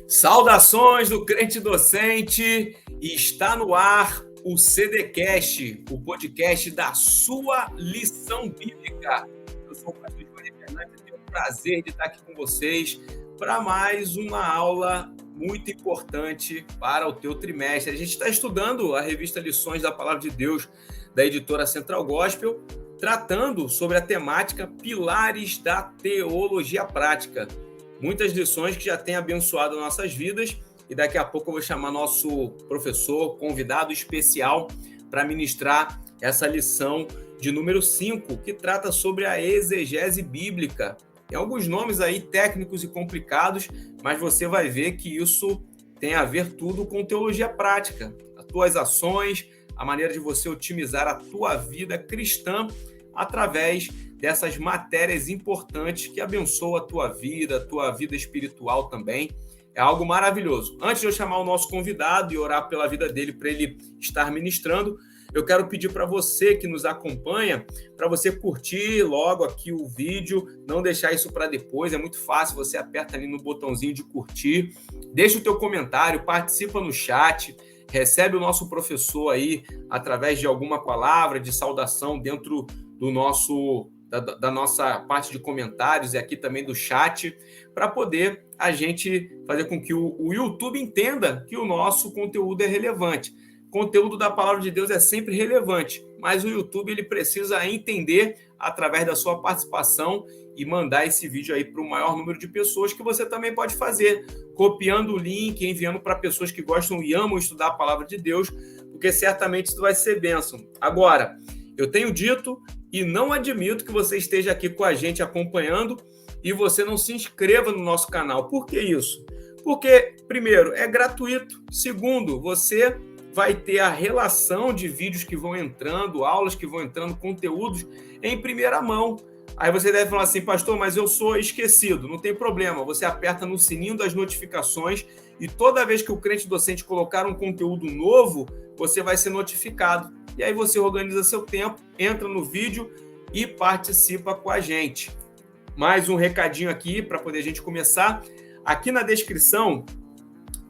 Saudações do crente docente, e está no ar o CDcast, o podcast da sua lição bíblica. Eu sou o pastor Giovanni Fernandes e tenho o prazer de estar aqui com vocês para mais uma aula muito importante para o teu trimestre. A gente está estudando a revista Lições da Palavra de Deus da editora Central Gospel, tratando sobre a temática Pilares da Teologia Prática. Muitas lições que já têm abençoado nossas vidas, e daqui a pouco eu vou chamar nosso professor, convidado especial, para ministrar essa lição de número 5, que trata sobre a exegese bíblica. Tem alguns nomes aí técnicos e complicados, mas você vai ver que isso tem a ver tudo com teologia prática. As tuas ações, a maneira de você otimizar a tua vida cristã através dessas matérias importantes que abençoam a tua vida espiritual também. É algo maravilhoso. Antes de eu chamar o nosso convidado e orar pela vida dele para ele estar ministrando, eu quero pedir para você que nos acompanha, para você curtir logo aqui o vídeo, não deixar isso para depois, é muito fácil, você aperta ali no botãozinho de curtir, deixa o teu comentário, participa no chat, recebe o nosso professor aí através de alguma palavra de saudação dentro do da nossa parte de comentários e aqui também do chat, para poder a gente fazer com que o YouTube entenda que o nosso conteúdo é relevante. O conteúdo da Palavra de Deus é sempre relevante, mas o YouTube ele precisa entender através da sua participação e mandar esse vídeo aí para o maior número de pessoas, que você também pode fazer, copiando o link, enviando para pessoas que gostam e amam estudar a Palavra de Deus, porque certamente isso vai ser bênção. Agora, eu tenho dito e não admito que você esteja aqui com a gente acompanhando e você não se inscreva no nosso canal. Por que isso? Porque, primeiro, é gratuito. Segundo, você vai ter a relação de vídeos que vão entrando, aulas que vão entrando, conteúdos em primeira mão. Aí você deve falar assim, pastor, mas eu sou esquecido. Não tem problema, você aperta no sininho das notificações e toda vez que o crente docente colocar um conteúdo novo, você vai ser notificado. E aí você organiza seu tempo, entra no vídeo e participa com a gente. Mais um recadinho aqui para poder a gente começar. Aqui na descrição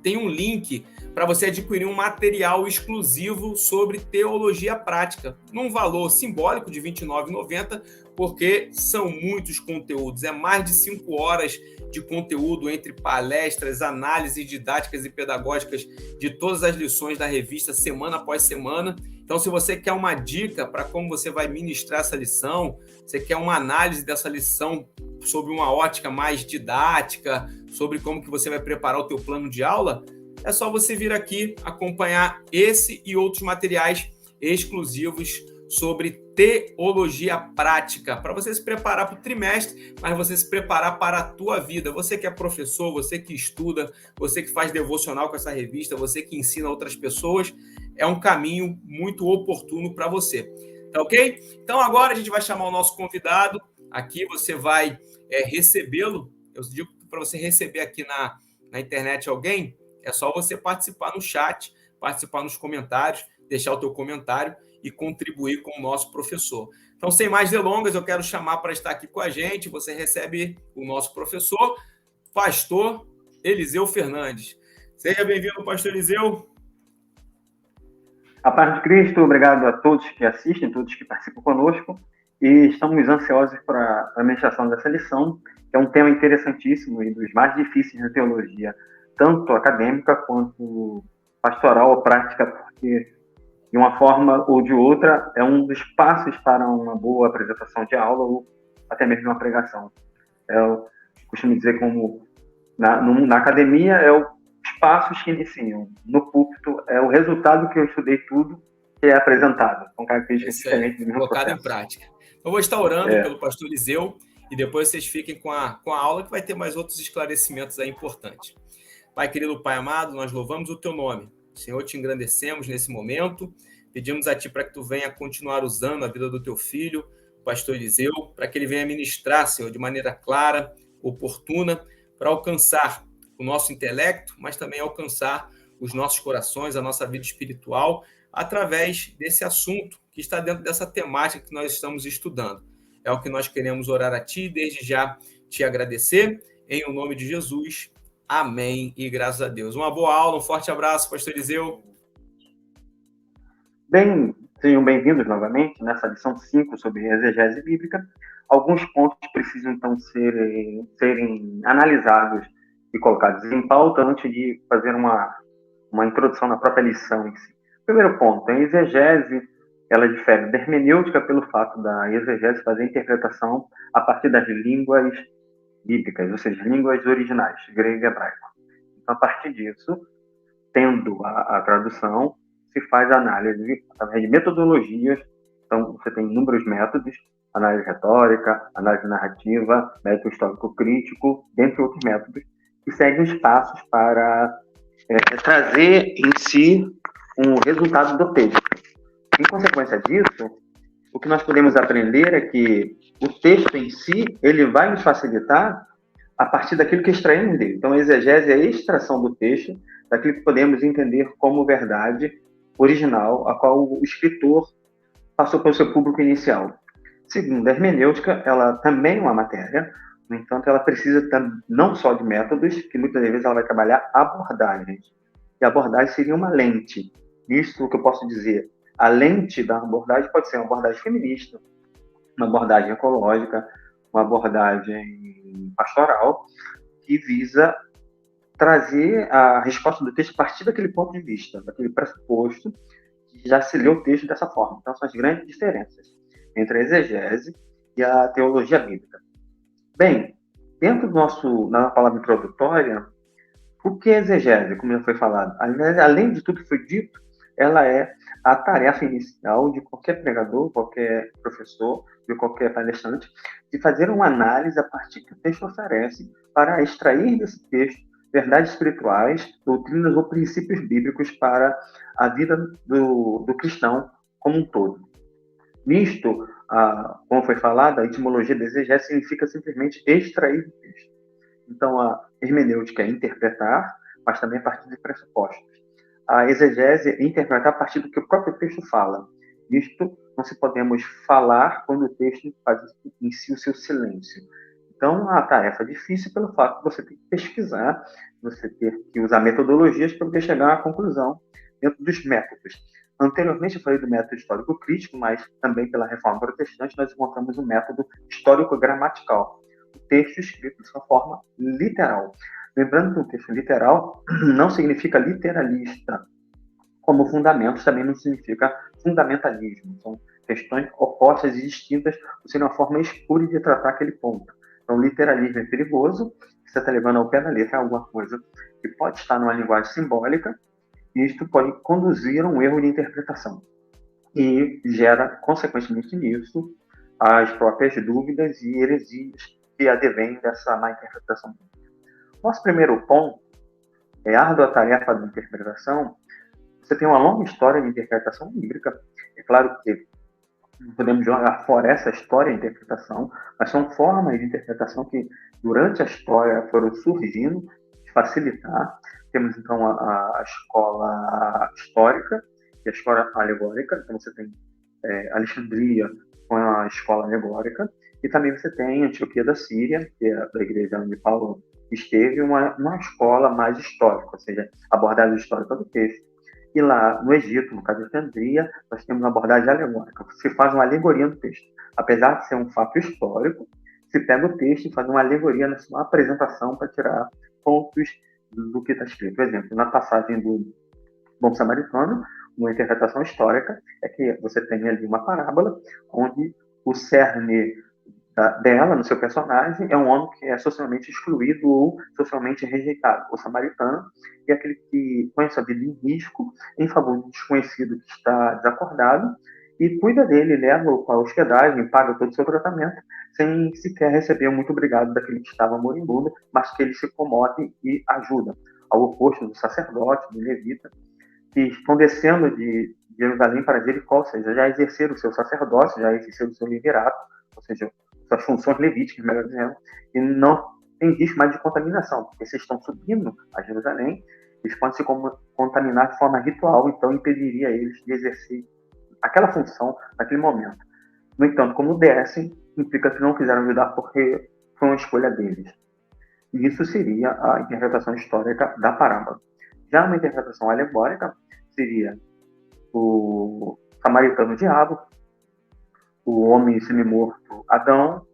tem um link para você adquirir um material exclusivo sobre teologia prática, num valor simbólico de R$ 29,90, porque são muitos conteúdos, é mais de 5 horas de conteúdo entre palestras, análises didáticas e pedagógicas de todas as lições da revista, semana após semana. Então, se você quer uma dica para como você vai ministrar essa lição, você quer uma análise dessa lição sobre uma ótica mais didática, sobre como que você vai preparar o teu plano de aula, é só você vir aqui acompanhar esse e outros materiais exclusivos sobre teologia prática, para você se preparar para o trimestre, mas você se preparar para a tua vida. Você que é professor, você que estuda, você que faz devocional com essa revista, você que ensina outras pessoas, é um caminho muito oportuno para você. Tá ok? Então agora a gente vai chamar o nosso convidado. Aqui você vai recebê-lo. Eu digo para você receber aqui na internet alguém, é só você participar no chat, participar nos comentários, deixar o teu comentário e contribuir com o nosso professor. Então, sem mais delongas, eu quero chamar para estar aqui com a gente. Você recebe o nosso professor, pastor Eliseu Fernandes. Seja bem-vindo, pastor Eliseu. A paz de Cristo, obrigado a todos que assistem, todos que participam conosco, e estamos ansiosos para a ministração dessa lição, que é um tema interessantíssimo e dos mais difíceis da teologia, tanto acadêmica quanto pastoral ou prática, porque de uma forma ou de outra é um dos passos para uma boa apresentação de aula ou até mesmo uma pregação. Eu costumo dizer como na academia é os passos que iniciam, no púlpito é o resultado que eu estudei tudo que é apresentado, com características diferentes do meu colocado processo. Em prática. Eu vou estar orando pelo pastor Eliseu e depois vocês fiquem com a aula, que vai ter mais outros esclarecimentos aí importantes. Pai querido, Pai amado, nós louvamos o teu nome. Senhor, te engrandecemos nesse momento. Pedimos a ti para que tu venha continuar usando a vida do teu filho, o pastor Eliseu, para que ele venha ministrar, Senhor, de maneira clara, oportuna, para alcançar o nosso intelecto, mas também alcançar os nossos corações, a nossa vida espiritual, através desse assunto que está dentro dessa temática que nós estamos estudando. É o que nós queremos orar a ti, desde já te agradecer, em o nome de Jesus. Amém e graças a Deus. Uma boa aula, um forte abraço, pastor Eliseu. Bem, sejam bem-vindos novamente nessa lição 5 sobre exegese bíblica. Alguns pontos precisam, então, serem analisados e colocados em pauta antes de fazer uma introdução na própria lição em si. Primeiro ponto, a exegese, ela difere da hermenêutica pelo fato da exegese fazer a interpretação a partir das línguas bíblicas, ou seja, línguas originais, grego e hebraico. Então, a partir disso, tendo a tradução, se faz a análise através de metodologias. Então, você tem inúmeros métodos: análise retórica, análise narrativa, método histórico-crítico, dentre outros métodos, que seguem os passos para trazer em si um resultado do texto. Em consequência disso, o que nós podemos aprender é que o texto em si, ele vai nos facilitar a partir daquilo que extraímos dele. Então, a exegese é a extração do texto daquilo que podemos entender como verdade original, a qual o escritor passou para o seu público inicial. Segundo, a hermenêutica, ela também é uma matéria, no entanto, ela precisa não só de métodos, que muitas vezes ela vai trabalhar abordagens. E a abordagem seria uma lente. Isso o que eu posso dizer. A lente da abordagem pode ser uma abordagem feminista, uma abordagem ecológica, uma abordagem pastoral, que visa trazer a resposta do texto a partir daquele ponto de vista, daquele pressuposto que já se lê o texto dessa forma. Então, são as grandes diferenças entre a exegese e a teologia bíblica. Bem, dentro da palavra introdutória, o que é exegese, como já foi falado? Além de tudo que foi dito, ela é a tarefa inicial de qualquer pregador, qualquer professor, de qualquer palestrante, de fazer uma análise a partir que o texto oferece para extrair desse texto verdades espirituais, doutrinas ou princípios bíblicos para a vida do cristão como um todo. Nisto, como foi falado, a etimologia da exegese significa simplesmente extrair do texto. Então, a hermenêutica é interpretar, mas também a partir de pressupostos. A exegese é interpretar a partir do que o próprio texto fala. Isto não se podemos falar quando o texto faz em si o seu silêncio. Então, a tarefa é difícil pelo fato de você ter que pesquisar, você ter que usar metodologias para poder chegar à conclusão dentro dos métodos. Anteriormente, eu falei do método histórico-crítico, mas também pela Reforma Protestante, nós encontramos o método histórico-gramatical. O texto escrito de sua forma literal. Lembrando que um texto literal não significa literalista, como fundamentos também não significa fundamentalismo. São questões opostas e distintas, ou seja, uma forma escura de tratar aquele ponto. Então, literalismo é perigoso, você está levando ao pé da letra alguma coisa que pode estar numa linguagem simbólica, e isto pode conduzir a um erro de interpretação. E gera, consequentemente nisso, as próprias dúvidas e heresias que advêm dessa má interpretação. Nosso primeiro ponto é a árdua tarefa da interpretação. Você tem uma longa história de interpretação bíblica. É claro que não podemos jogar fora essa história de interpretação, mas são formas de interpretação que, durante a história, foram surgindo, de facilitar. Temos, então, a escola histórica e a escola alegórica. Então, você tem Alexandria com a escola alegórica, e também você tem Antioquia da Síria, que é da igreja onde Paulo esteve, uma escola mais histórica, ou seja, abordagem histórica do texto. E lá no Egito, no caso de Alexandria, nós temos uma abordagem alegórica. Se faz uma alegoria do texto. Apesar de ser um fato histórico, se pega o texto e faz uma alegoria na sua apresentação para tirar pontos do que está escrito. Por exemplo, na passagem do Bom Samaritano, uma interpretação histórica, é que você tem ali uma parábola onde o cerne dela, no seu personagem, é um homem que é socialmente excluído ou socialmente rejeitado. O samaritano é aquele que põe sua vida em risco em favor do desconhecido que está desacordado e cuida dele, leva-o para a hospedagem, paga todo o seu tratamento, sem sequer receber um muito obrigado daquele que estava moribundo, mas que ele se comove e ajuda. Ao oposto do sacerdote, do levita, que estão descendo de Jerusalém para Jericó, ou seja, já exerceram o seu sacerdócio, já exerceram o seu liderato, ou seja, suas funções levíticas, melhor dizendo, e não tem risco mais de contaminação, porque vocês estão subindo a Jerusalém, eles podem se contaminar de forma ritual, então impediria eles de exercer aquela função naquele momento. No entanto, como descem, implica que não quiseram ajudar porque foi uma escolha deles. Isso seria a interpretação histórica da parábola. Já uma interpretação alegórica seria o samaritano diabo, o homem semi-morto Adão,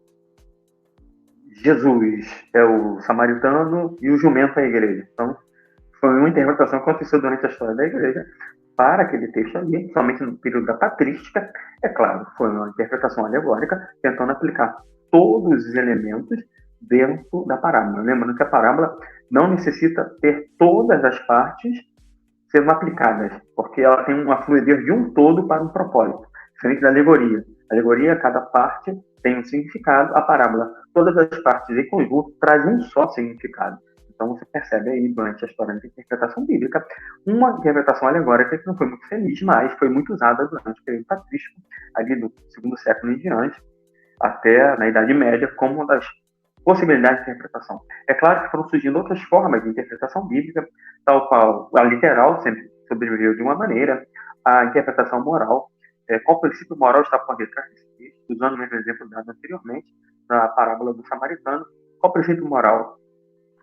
Jesus é o samaritano e o jumento é a igreja. Então, foi uma interpretação que aconteceu durante a história da igreja para aquele texto ali, somente no período da patrística. É claro, foi uma interpretação alegórica, tentando aplicar todos os elementos dentro da parábola. Lembrando que a parábola não necessita ter todas as partes sendo aplicadas, porque ela tem uma fluidez de um todo para um propósito, diferente da alegoria. A alegoria, cada parte tem um significado, a parábola, todas as partes em conjunto trazem um só significado. Então você percebe aí, durante a história da interpretação bíblica, uma interpretação alegórica que não foi muito feliz, mas foi muito usada durante o período patrístico, ali do segundo século em diante, até na Idade Média, como uma das possibilidades de interpretação. É claro que foram surgindo outras formas de interpretação bíblica, tal qual a literal sempre sobreviveu de uma maneira, a interpretação moral, qual princípio moral está por detrás desse texto, usando o mesmo exemplo dado anteriormente, na parábola do samaritano, qual princípio moral?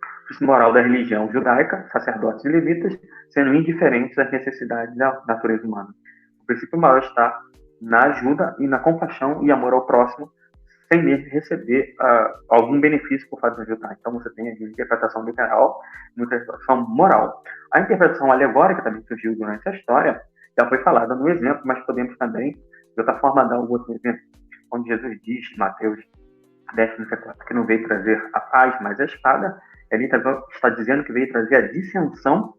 O princípio moral da religião judaica, sacerdotes e levitas, sendo indiferentes às necessidades da natureza humana. O princípio moral está na ajuda e na compaixão e amor ao próximo, sem mesmo receber algum benefício por fato de ajudar. Então você tem a interpretação literal e a interpretação moral. A interpretação alegórica também surgiu durante a história, já foi falada no exemplo, mas podemos também, de outra forma, dar um outro exemplo, onde Jesus diz, Mateus 10:14, que não veio trazer a paz, mas a espada. Ele está dizendo que veio trazer a dissensão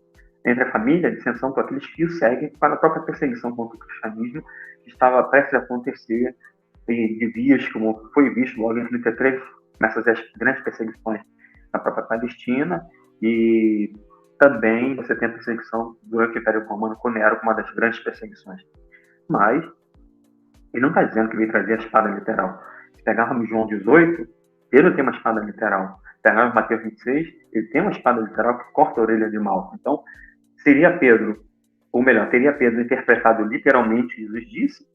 entre a família, a dissensão com aqueles que o seguem, para a própria perseguição contra o cristianismo, que estava prestes a acontecer, de dias, como foi visto logo em 33, nessas grandes perseguições na própria Palestina, e também você tem a perseguição durante o Império Romano com Nero, como uma das grandes perseguições. Mas ele não está dizendo que veio trazer a espada literal. Se pegarmos João 18, Pedro tem uma espada literal. Se pegarmos Mateus 26, ele tem uma espada literal que corta a orelha de Malco. Então, seria Pedro, ou melhor, teria Pedro interpretado literalmente o que Jesus disse?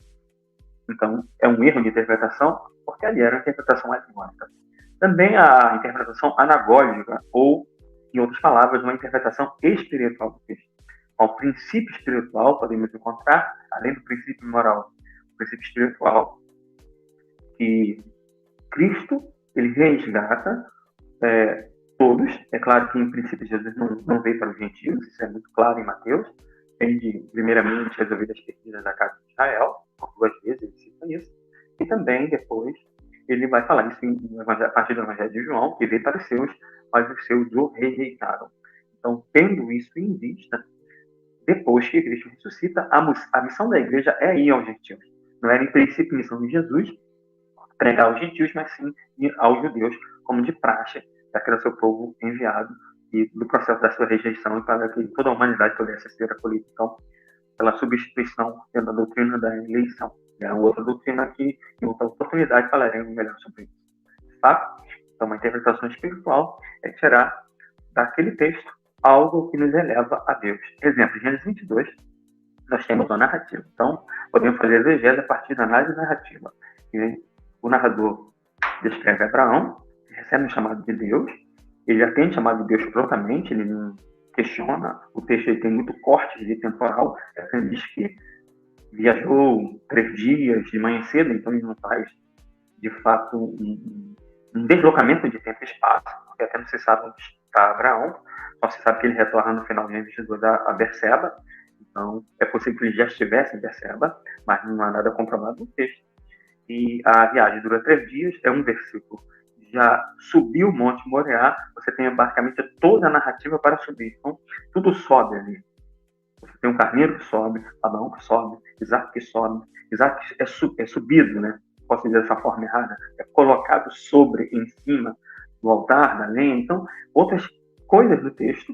Então, é um erro de interpretação, porque ali era uma interpretação alegórica. Também a interpretação anagógica, ou, em outras palavras, uma interpretação espiritual do texto. Ao princípio espiritual, podemos encontrar, além do princípio moral, o princípio espiritual, que Cristo, ele resgata todos. É claro que, em princípio, Jesus não veio para os gentios, isso é muito claro em Mateus. Tem de, primeiramente, resolver as pesquisas da casa de Israel, por 2 vezes ele cita isso, e também, depois, ele vai falar isso a partir do Evangelho de João, que veio para os seus, mas os seus o rejeitaram. Então, tendo isso em vista, depois que Cristo ressuscita, a missão da igreja é ir aos gentios. Não era, em princípio, a missão de Jesus pregar aos gentios, mas sim ir aos judeus, como de praxe, daquele seu povo enviado, e do processo da sua rejeição, e para que toda a humanidade pudesse ser acolhida. Então, pela substituição da doutrina da eleição. É uma outra doutrina que, em outra oportunidade, falaremos melhor sobre isso. Tá? Então, uma interpretação espiritual é tirar daquele texto algo que nos eleva a Deus. Exemplo, Gênesis 22, nós temos uma narrativa. Então, podemos fazer exegese a partir da análise narrativa. E o narrador descreve Abraão, que recebe um chamado de Deus, ele atende o chamado de Deus prontamente, ele não questiona, o texto ele tem muito corte de temporal, ele diz que viajou 3 dias de manhã cedo, então ele não faz, de fato, um deslocamento de tempo e espaço, porque até não se sabe onde está Abraão, só se sabe que ele retorna no final de Gênesis 22 a Berseba, então é possível que ele já estivesse em Berseba, mas não há nada comprovado no texto. E a viagem dura 3 dias, é um versículo. Já subiu o Monte Moriá, você tem basicamente toda a narrativa para subir. Então, tudo sobe ali. Você tem um carneiro que sobe, Abraão que sobe, Isaac que sobe. Isaac é subido, né? Posso dizer dessa forma errada? É colocado sobre, em cima do altar, da lenha. Então, outras coisas do texto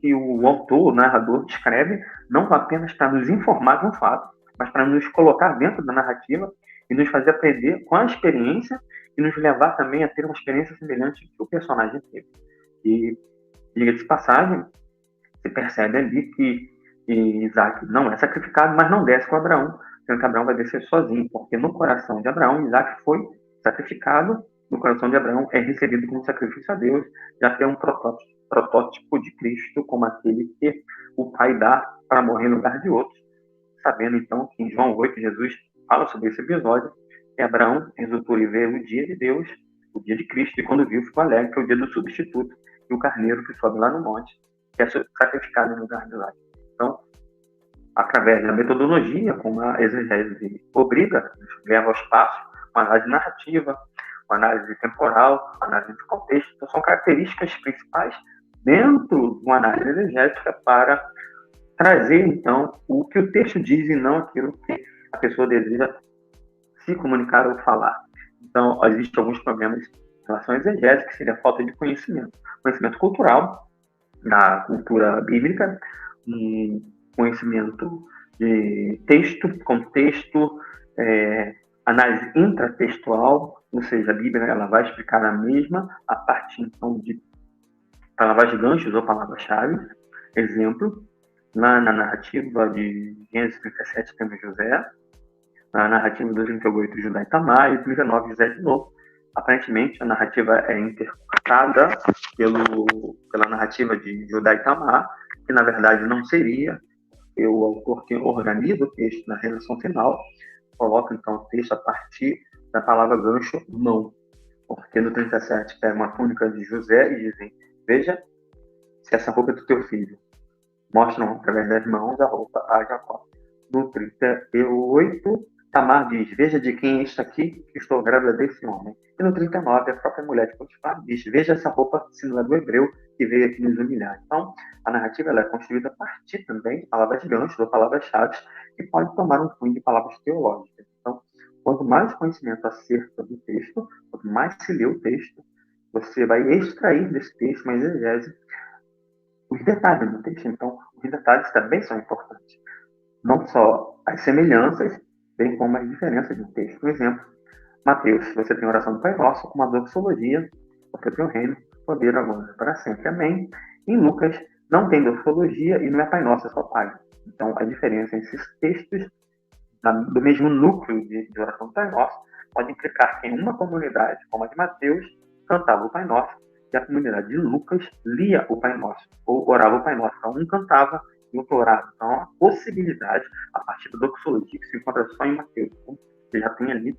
que o autor, o narrador, descreve, não apenas para nos informar de um fato, mas para nos colocar dentro da narrativa e nos fazer aprender com a experiência e nos levar também a ter uma experiência semelhante que o personagem teve. E, diga de passagem, você percebe ali que Isaac não é sacrificado, mas não desce com Abraão, sendo que Abraão vai descer sozinho, porque no coração de Abraão, Isaac foi sacrificado no coração de Abraão é recebido como sacrifício a Deus, já que é um protótipo de Cristo, como aquele que o Pai dá para morrer no lugar de outros, sabendo então que em João 8 Jesus fala sobre esse episódio, que Abraão resultou em ver o dia de Deus, o dia de Cristo, e quando viu ficou alegre, que é o dia do substituto, e o carneiro que sobe lá no monte, que é sacrificado no lugar de lá. Então, através da metodologia, como a exegese obriga, leva aos passos, uma análise narrativa, uma análise temporal, uma análise de contexto. Então, são características principais dentro de uma análise exegética para trazer, então, o que o texto diz e não aquilo que a pessoa deseja se comunicar ou falar. Então, existem alguns problemas em relação à exegese, que seria a falta de conhecimento. Conhecimento cultural, da cultura bíblica, e conhecimento de texto, contexto, análise intratextual, ou seja, a Bíblia ela vai explicar a mesma a partir então de palavras ganchos ou palavras-chave. Exemplo, na narrativa de Gênesis 37 temos José, na narrativa do 38 Judá e Tamar, e 39 José de novo. Aparentemente, a narrativa é interpretada pela narrativa de Judá e Tamar, que na verdade não seria, porque o autor que organiza o texto na redação final coloca então o texto a partir da palavra gancho mão, porque no 37 pega uma túnica de José e dizem: veja se essa roupa é do teu filho. Mostram através das mãos a roupa a Jacó. No 38 Tamar diz: veja de quem é isto aqui, que estou grávida desse homem. E no 39, a própria mulher de Potifar diz: veja essa roupa, sino do hebreu, que veio aqui nos humilhar. Então, a narrativa ela é construída a partir também de palavras ganchos ou palavras-chave, que pode tomar um cunho de palavras teológicas. Então, quanto mais conhecimento acerca do texto, quanto mais se lê o texto, você vai extrair desse texto uma exegese, os detalhes do texto. Então, os detalhes também são importantes. Não só as semelhanças, bem como as diferenças do texto. Por exemplo, Mateus, você tem a oração do Pai Nosso com uma doxologia, porque o teu reino, poder, agora para sempre. Amém. Em Lucas, não tem doxologia e não é Pai Nosso, é só Pai. Então, a diferença entre esses textos do mesmo núcleo de oração do Pai Nosso pode implicar que em uma comunidade, como a de Mateus, cantava o Pai Nosso, e a comunidade de Lucas lia o Pai Nosso, ou orava o Pai Nosso. Então, um cantava e outro orava. Então, há uma possibilidade, a partir da doxologia, que se encontra só em Mateus. Então, você já tem ali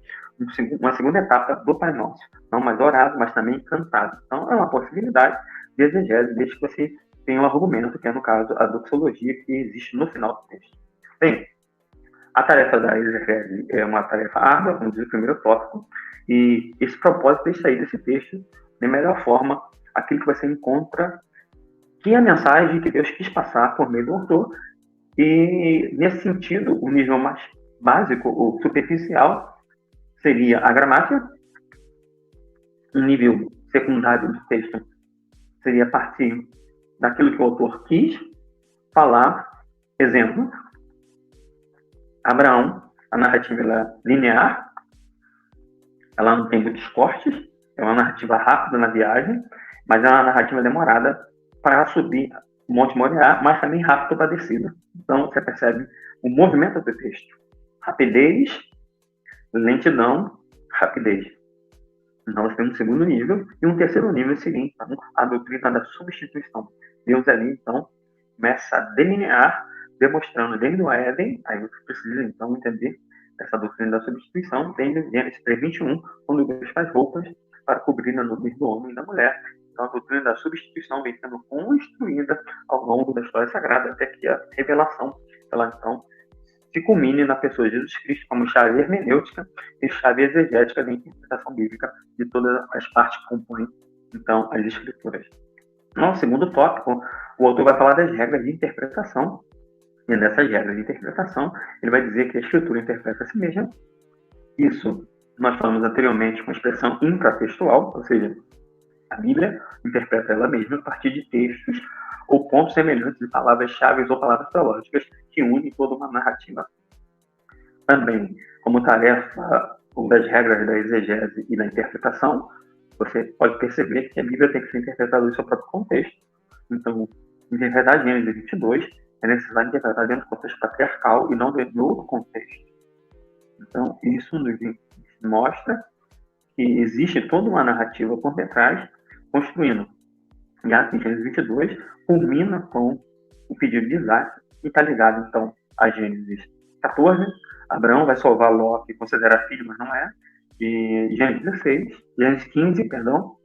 uma segunda etapa do Pai Nosso. Não mais orado, mas também cantado. Então, é uma possibilidade de exegese, desde que você tenha um argumento, que é, no caso, a doxologia que existe no final do texto. Bem, a tarefa da exegese é uma tarefa árdua, como diz o primeiro tópico, e esse propósito é extrair desse texto, de melhor forma, aquilo que você encontra, que é a mensagem que Deus quis passar por meio do autor, e, nesse sentido, o nível mais básico ou superficial seria a gramática. Um nível secundário do texto seria partir daquilo que o autor quis falar. Exemplo, Abraão, a narrativa ela é linear, ela não tem muitos cortes, é uma narrativa rápida na viagem, mas é uma narrativa demorada para subir o Monte Moriá, mas também rápido para a descida. Então, você percebe o movimento do texto. Rapidez, lentidão, rapidez. Então, nós temos um segundo nível, e um terceiro nível seria, então, a doutrina da substituição. Deus ali, então, começa a delinear, demonstrando desde o Éden, aí você precisa, então, entender essa doutrina da substituição, desde Gênesis 3:21, quando Deus faz roupas para cobrir a nudez do homem e da mulher. Então, a doutrina da substituição vem sendo construída ao longo da história sagrada, até que a revelação, ela, então, se culmine na pessoa de Jesus Cristo como chave hermenêutica e chave exegética da interpretação bíblica de todas as partes que compõem, então, as Escrituras. No segundo tópico, o autor vai falar das regras de interpretação, e nessas regras de interpretação, ele vai dizer que a Escritura interpreta a si mesma. Isso nós falamos anteriormente com a expressão intratextual, ou seja, a Bíblia interpreta ela mesma a partir de textos ou pontos semelhantes de palavras-chave ou palavras teológicas que unem toda uma narrativa. Também, como tarefa das regras da exegese e da interpretação, você pode perceber que a Bíblia tem que ser interpretada no seu próprio contexto. Então, interpretar Gênesis 22 é necessário interpretar dentro do contexto patriarcal e não dentro de outro contexto. Então, isso nos mostra que existe toda uma narrativa por detrás, construindo. E aqui em Gênesis 22 culmina com o pedido de Isaac, e está ligado, então, a Gênesis 14. Abraão vai salvar Ló, que considera filho, mas não é. E Gênesis 16, Gênesis 15, perdão,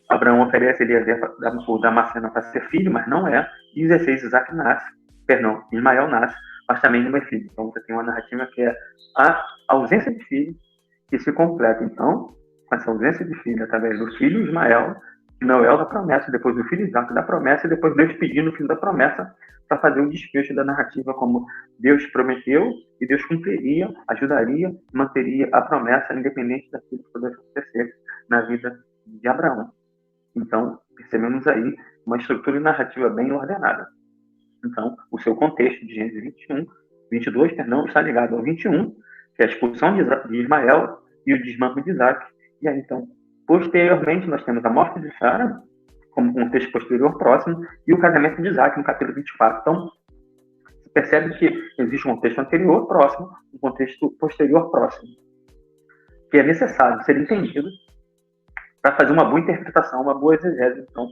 Abraão oferece Eliezer por Damasceno para ser filho, mas não é. E 16, Isaac nasce, perdão, Ismael nasce, mas também não é filho. Então você tem uma narrativa que é a ausência de filho que se completa, então, com essa ausência de filho, através do filho Ismael, que não é o da promessa, depois do filho Isaac da promessa, e depois Deus pedindo o fim da promessa para fazer um desfecho da narrativa, como Deus prometeu, e Deus cumpriria, ajudaria, manteria a promessa, independente daquilo que pudesse acontecer na vida de Abraão. Então, percebemos aí uma estrutura narrativa bem ordenada. Então, o seu contexto de Gênesis 22, está ligado ao 21, que é a expulsão de Ismael e o desmame de Isaac. E aí, então, posteriormente, nós temos a morte de Sara, como contexto posterior próximo, e o casamento de Isaac, no capítulo 24. Então, você percebe que existe um contexto anterior próximo, um contexto posterior próximo, que é necessário ser entendido para fazer uma boa interpretação, uma boa exegese, então,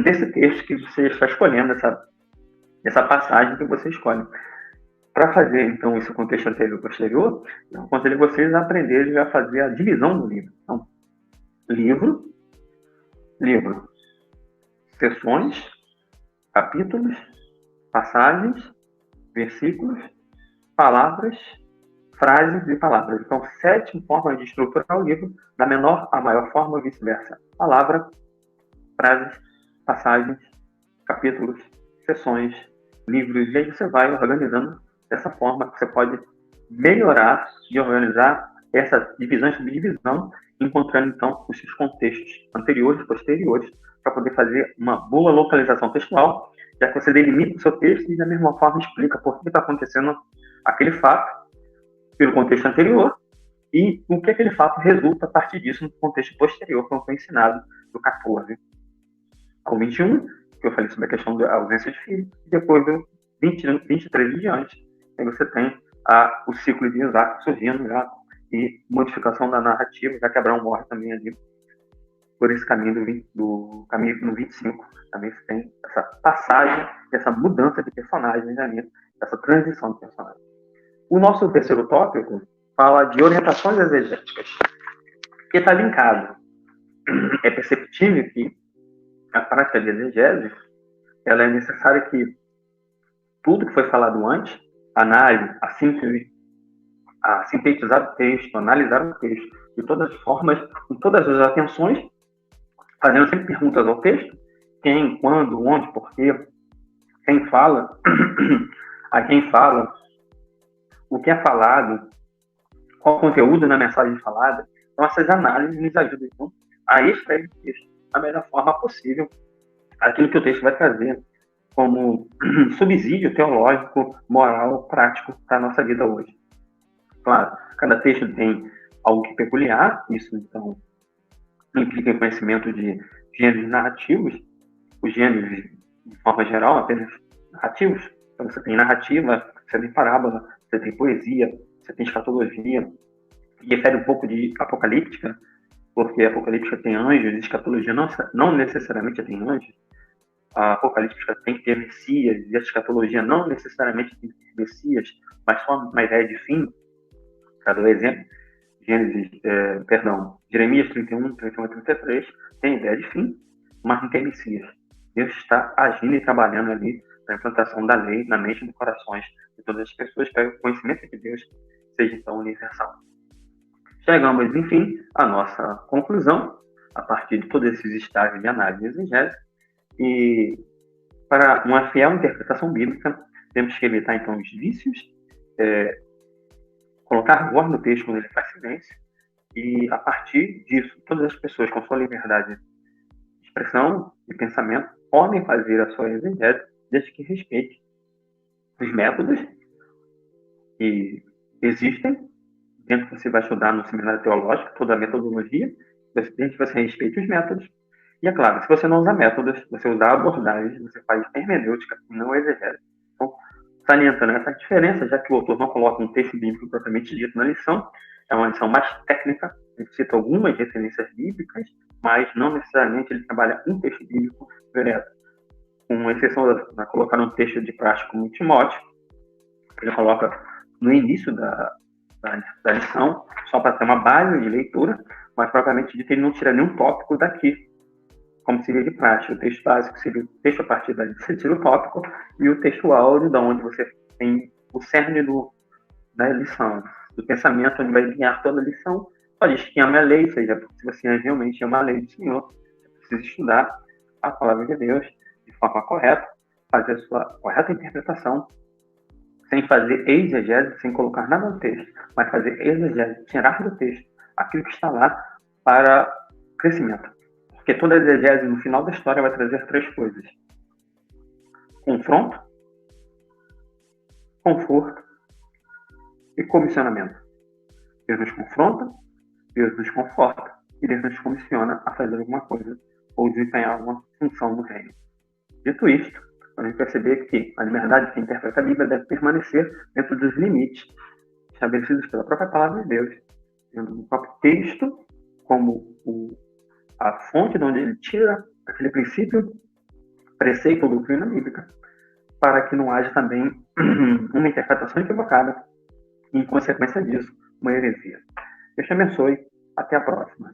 desse texto que você está escolhendo, essa passagem que você escolhe. Para fazer, então, esse contexto anterior e posterior, eu aconselho vocês a aprenderem a fazer a divisão do livro. Então, livro, sessões, capítulos, passagens, versículos, palavras, frases e palavras. Então, 7 formas de estruturar o livro, da menor à maior forma, vice-versa. Palavra, frases, passagens, capítulos, sessões, livros, e aí você vai organizando dessa forma que você pode melhorar e organizar essa divisão e subdivisão, encontrando, então, os seus contextos anteriores e posteriores, para poder fazer uma boa localização textual, já que você delimita o seu texto e, da mesma forma, explica por que está acontecendo aquele fato pelo contexto anterior e o que aquele fato resulta a partir disso no contexto posterior, como foi ensinado do 14 ao 21, que eu falei sobre a questão da ausência de filho, e depois do 23 em diante, aí você tem o ciclo de Isaac surgindo já, e modificação da narrativa, já que Abraão morre também ali, por esse caminho do caminho no 25. Também você tem essa passagem, essa mudança de personagens ali, essa transição de personagens. O nosso terceiro tópico fala de orientações exegéticas, que está linkado. É perceptível que a prática de exegese, ela é necessária que tudo que foi falado antes, análise, a síntese, a sintetizar o texto, analisar o texto, de todas as formas, com todas as atenções, fazendo sempre perguntas ao texto, quem, quando, onde, porquê, quem fala, a quem fala, o que é falado, qual o conteúdo na mensagem falada. Então, essas análises nos ajudam, então, a extrair o texto da melhor forma possível, aquilo que o texto vai trazer como subsídio teológico, moral, prático para a nossa vida hoje. Claro, cada texto tem algo que peculiar, isso, então, implica em conhecimento de gêneros narrativos, os gêneros, de forma geral, apenas narrativos. Então, você tem narrativa, você tem parábola, você tem poesia, você tem escatologia, que refere um pouco de apocalíptica, porque a apocalíptica tem anjos, a escatologia não necessariamente tem anjos, a apocalíptica tem que ter Messias, e a escatologia não necessariamente tem que ter Messias, mas só uma ideia de fim. Para dar um exemplo, Jeremias 31, 31 e 33 tem ideia de fim, mas não tem Messias. Deus está agindo e trabalhando ali na implantação da lei na mente e nos corações de todas as pessoas, para que o conhecimento de Deus seja então universal. Chegamos, enfim, à nossa conclusão, a partir de todos esses estágios de análise exegética, e para uma fiel interpretação bíblica, temos que evitar então os vícios, colocar voz no texto quando ele faz silêncio, e a partir disso, todas as pessoas com sua liberdade de expressão e pensamento podem fazer a sua exegese, desde que respeite os métodos que existem dentro que você vai estudar no seminário teológico, toda a metodologia, desde que você respeite os métodos. E é claro, se você não usa métodos, você usar abordagens, você faz hermenêutica e não exegese. Então, salientando essa diferença, já que o autor não coloca um texto bíblico propriamente dito na lição, é uma lição mais técnica, ele cita algumas referências bíblicas, mas não necessariamente ele trabalha um texto bíblico direto, com exceção de colocar um texto de prática como Timóteo, que ele coloca no início da lição, só para ter uma base de leitura, mas propriamente dito ele não tira nenhum tópico daqui, como seria de prática. O texto básico seria o texto a partir daí você tira o tópico, e o texto áureo, da onde você tem o cerne da lição, do pensamento, onde vai guiar toda a lição. Só diz que ama a lei, ou seja, se você realmente ama a lei do Senhor, você precisa estudar a palavra de Deus de forma correta, fazer a sua correta interpretação, sem fazer exegese, sem colocar nada no texto, mas fazer exegese, tirar do texto aquilo que está lá para crescimento. Porque toda exegese, no final da história, vai trazer 3 coisas: confronto, conforto e comissionamento. Deus nos confronta, Deus nos conforta e Deus nos comissiona a fazer alguma coisa ou desempenhar alguma função no reino. Dito isto, a gente perceber que a liberdade que interpreta a Bíblia deve permanecer dentro dos limites estabelecidos pela própria palavra de Deus, tendo o próprio texto como a fonte de onde ele tira aquele princípio, preceito ou doutrina bíblica, para que não haja também uma interpretação equivocada e, em consequência disso, uma heresia. Deus te abençoe. Até a próxima.